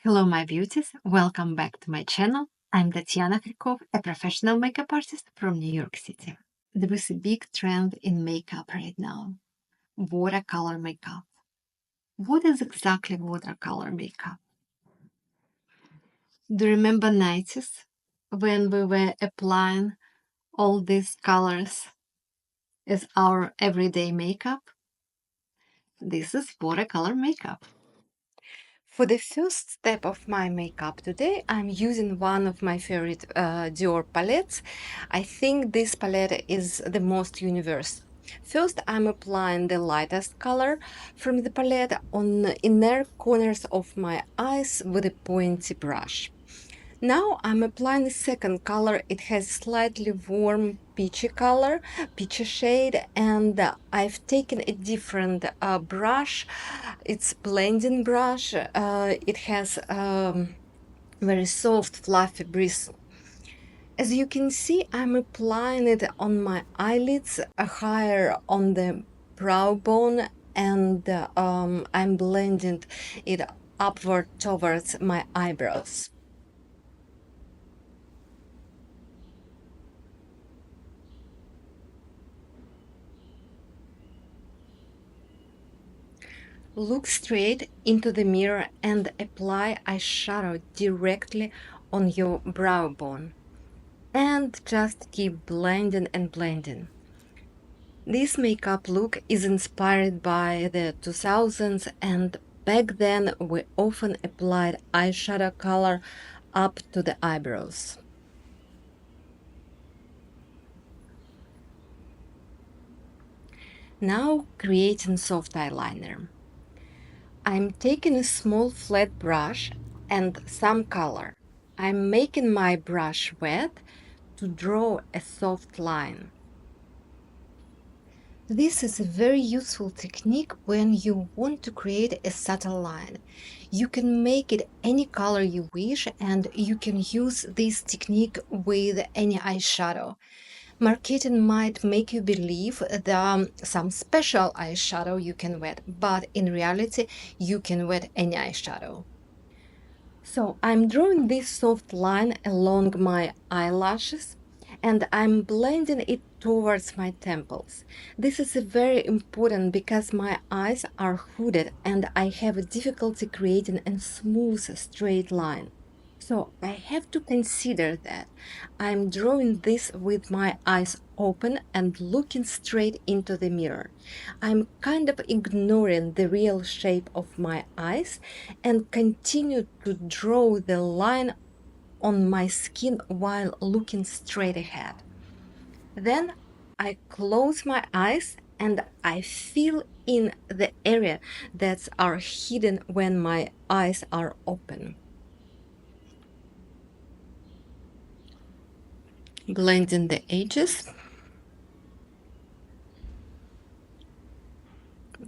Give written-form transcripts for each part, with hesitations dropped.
Hello, my beauties. Welcome back to my channel. I'm Tatiana Krikov, a professional makeup artist from New York City. There is a big trend in makeup right now, watercolor makeup. What is exactly watercolor makeup? Do you remember 90s when we were applying all these colors as our everyday makeup? This is watercolor makeup. For the first step of my makeup today, I'm using one of my favorite Dior palettes. I think this palette is the most universal. First, I'm applying the lightest color from the palette on the inner corners of my eyes with a pointy brush. Now I'm applying the second color. It has slightly warm peachy shade, and I've taken a different brush. It's blending brush. It has very soft, fluffy bristle. As you can see, I'm applying it on my eyelids, higher on the brow bone, and I'm blending it upward towards my eyebrows. Look straight into the mirror and apply eyeshadow directly on your brow bone. And just keep blending and blending. This makeup look is inspired by the 2000s, and back then we often applied eyeshadow color up to the eyebrows. Now creating soft eyeliner. I'm taking a small flat brush and some color. I'm making my brush wet to draw a soft line. This is a very useful technique when you want to create a subtle line. You can make it any color you wish, and you can use this technique with any eyeshadow. Marketing might make you believe that some special eyeshadow you can wet, but in reality, you can wet any eyeshadow. So I'm drawing this soft line along my eyelashes, and I'm blending it towards my temples. This is very important because my eyes are hooded and I have a difficulty creating a smooth straight line. So I have to consider that I'm drawing this with my eyes open and looking straight into the mirror. I'm kind of ignoring the real shape of my eyes and continue to draw the line on my skin while looking straight ahead. Then I close my eyes and I fill in the area that are hidden when my eyes are open. Blending the edges,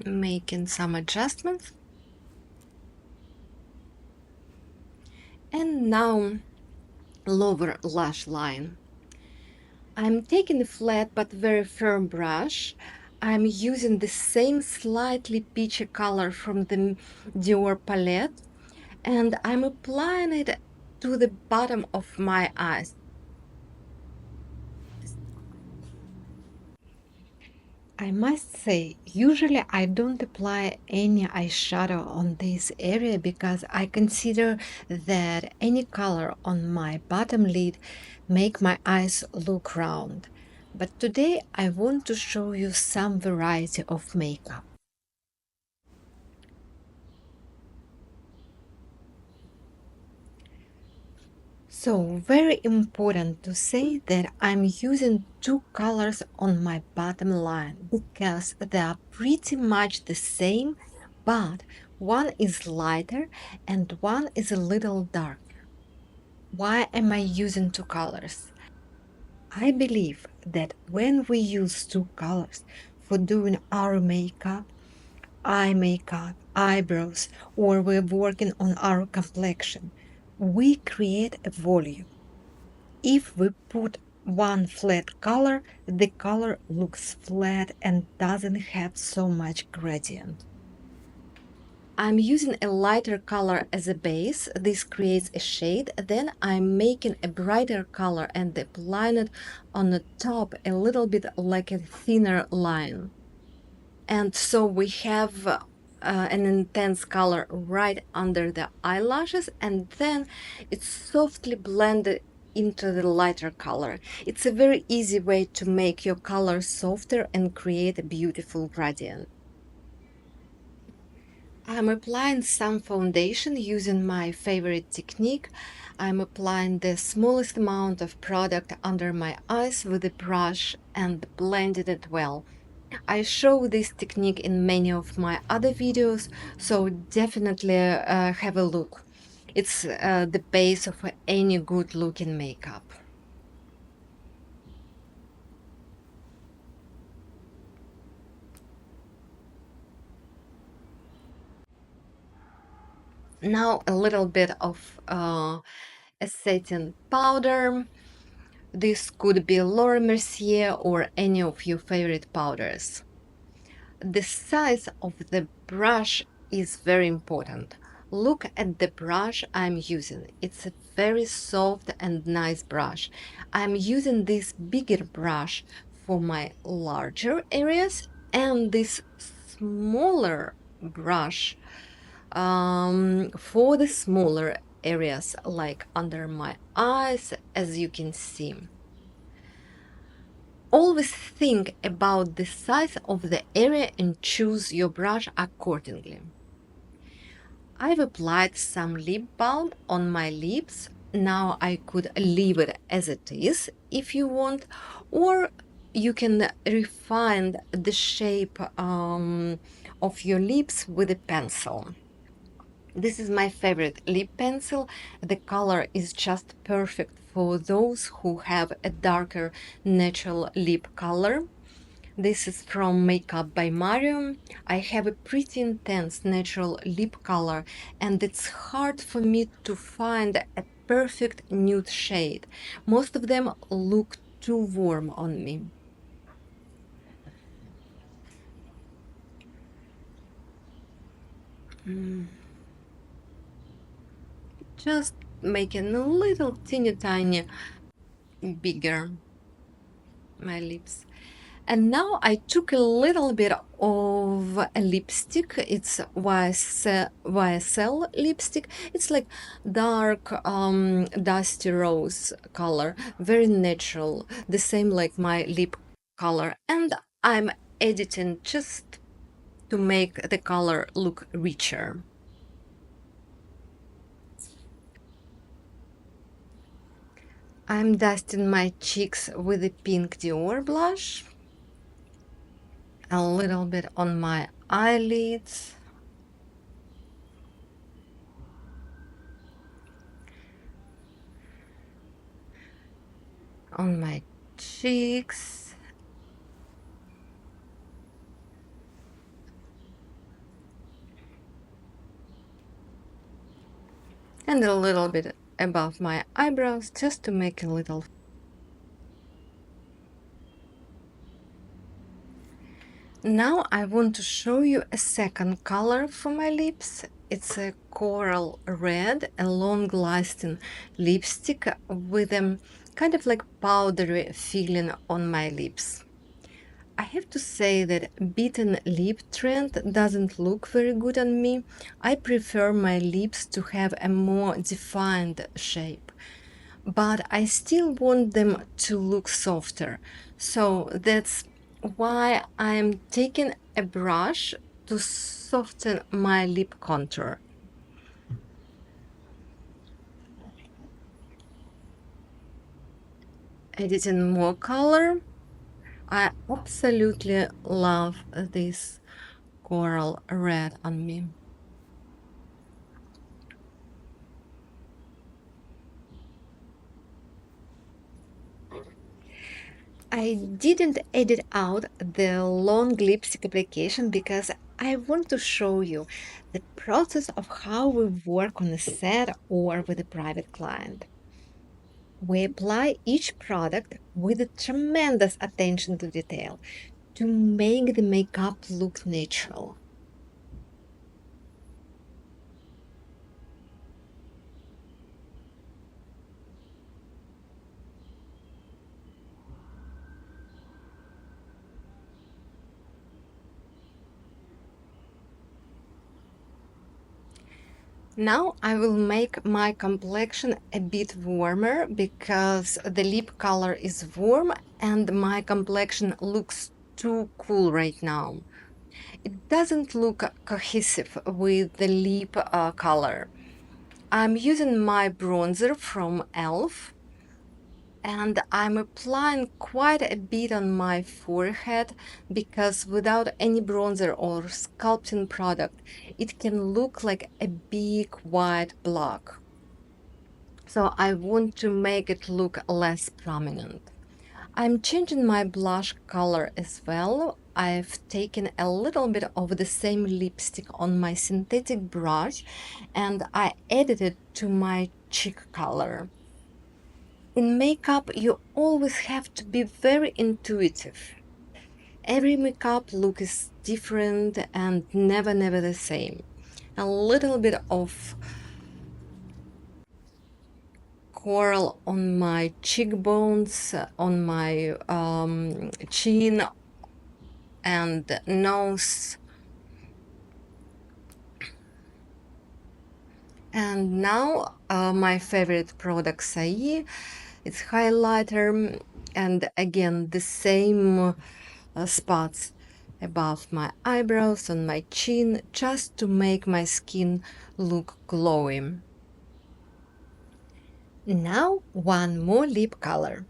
making some adjustments, and now lower lash line. I'm taking a flat but very firm brush. I'm using the same slightly peachy color from the Dior palette, and I'm applying it to the bottom of my eyes. I must say, usually I don't apply any eyeshadow on this area because I consider that any color on my bottom lid make my eyes look round. But today I want to show you some variety of makeup. So, very important to say that I'm using two colors on my bottom line because they are pretty much the same, but one is lighter and one is a little darker. Why am I using two colors? I believe that when we use two colors for doing our makeup, eye makeup, eyebrows, or we're working on our complexion, we create a volume. If we put one flat color, the color looks flat and doesn't have so much gradient. I'm using a lighter color as a base. This creates a shade. Then I'm making a brighter color and applying it on the top a little bit like a thinner line. And so we have an intense color right under the eyelashes, and then it's softly blended into the lighter color. It's a very easy way to make your color softer and create a beautiful gradient. I'm applying some foundation using my favorite technique. I'm applying the smallest amount of product under my eyes with a brush and blending it well. I show this technique in many of my other videos, so definitely have a look. It's the base of any good looking makeup. Now a little bit of a setting powder. This could be Laura Mercier or any of your favorite powders. The size of the brush is very important. Look at the brush I'm using. It's a very soft and nice brush. I'm using this bigger brush for my larger areas and this smaller brush for the smaller areas like under my eyes, as you can see. Always think about the size of the area and choose your brush accordingly. I've applied some lip balm on my lips. Now I could leave it as it is if you want, or you can refine the shape of your lips with a pencil. This is my favorite lip pencil. The color is just perfect for those who have a darker natural lip color. This is from Makeup by Mario. I have a pretty intense natural lip color, and it's hard for me to find a perfect nude shade. Most of them look too warm on me. Just making a little teeny tiny bigger my lips. And now I took a little bit of a lipstick. It's YSL lipstick. It's like dark, dusty rose color, very natural, the same like my lip color. And I'm editing just to make the color look richer. I'm dusting my cheeks with a pink Dior blush. A little bit on my eyelids. On my cheeks. And a little bit above my eyebrows just to make a little. Now I want to show you a second color for my lips. It's a coral red, a long-lasting lipstick with a kind of like powdery feeling on my lips. I have to say that beaten lip trend doesn't look very good on me. I prefer my lips to have a more defined shape, but I still want them to look softer. So that's why I'm taking a brush to soften my lip contour. Editing more color. I absolutely love this coral red on me. I didn't edit out the long lipstick application because I want to show you the process of how we work on a set or with a private client. We apply each product with a tremendous attention to detail to make the makeup look natural. Now I will make my complexion a bit warmer because the lip color is warm and my complexion looks too cool right now. It doesn't look cohesive with the lip color. I'm using my bronzer from e.l.f. and I'm applying quite a bit on my forehead because without any bronzer or sculpting product, it can look like a big white block. So I want to make it look less prominent. I'm changing my blush color as well. I've taken a little bit of the same lipstick on my synthetic brush and I added it to my cheek color. In makeup, you always have to be very intuitive. Every makeup look is different and never the same. A little bit of coral on my cheekbones, on my chin and nose. And now my favorite product, Sai. It's highlighter and again the same spots above my eyebrows, on my chin, just to make my skin look glowing. Now one more lip color.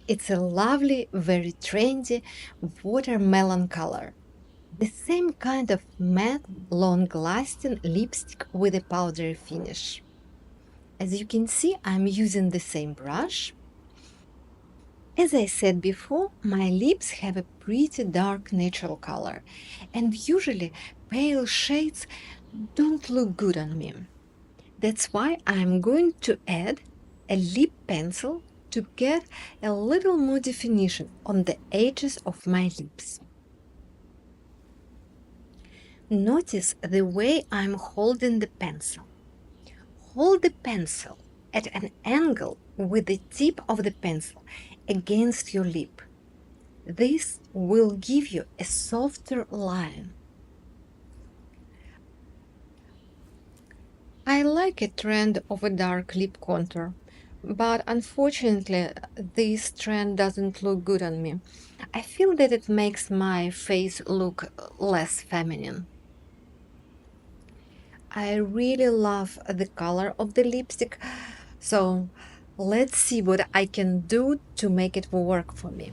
It's a lovely, very trendy watermelon color. The same kind of matte, long-lasting lipstick with a powdery finish. As you can see, I'm using the same brush. As I said before, my lips have a pretty dark natural color, and usually pale shades don't look good on me. That's why I'm going to add a lip pencil to get a little more definition on the edges of my lips. Notice the way I'm holding the pencil. Hold the pencil at an angle with the tip of the pencil against your lip. This will give you a softer line. I like a trend of a dark lip contour, but unfortunately, this trend doesn't look good on me. I feel that it makes my face look less feminine. I really love the color of the lipstick, so let's see what I can do to make it work for me.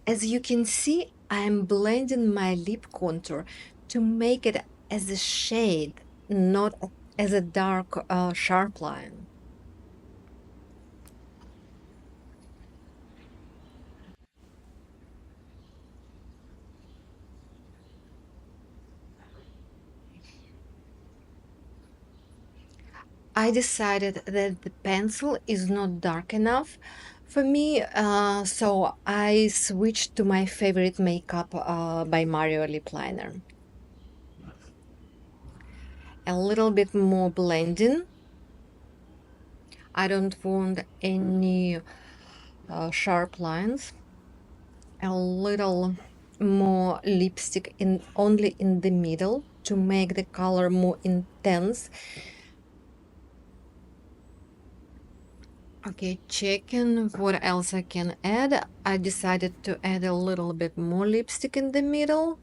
As you can see, I'm blending my lip contour to make it as a shade, not as a dark, sharp line. I decided that the pencil is not dark enough for me, so I switched to my favorite makeup by Mario lip liner. A little bit more blending. I don't want any sharp lines. A little more lipstick in only in the middle to make the color more intense. Okay, checking what else I can add. I decided to add a little bit more lipstick in the middle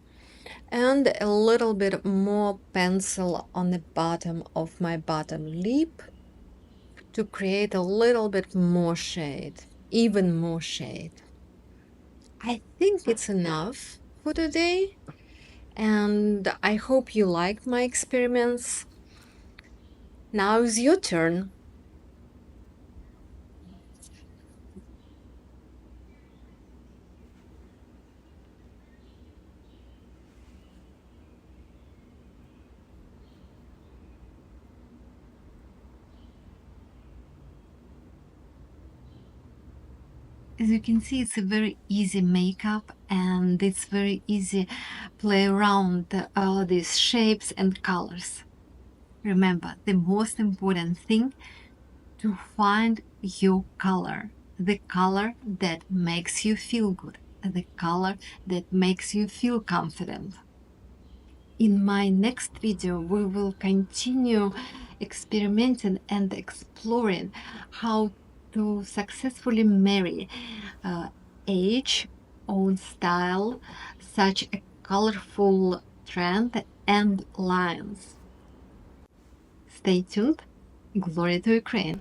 and a little bit more pencil on the bottom of my bottom lip to create a little bit more shade, even more shade. I think it's enough for today, and I hope you liked my experiments. Now it's your turn. As you can see, it's a very easy makeup and it's very easy play around these shapes and colors. Remember, the most important thing to find your color, the color that makes you feel good, the color that makes you feel confident. In my next video, we will continue experimenting and exploring how to successfully marry age, own style, such a colorful trend, and lines. Stay tuned. Glory to Ukraine!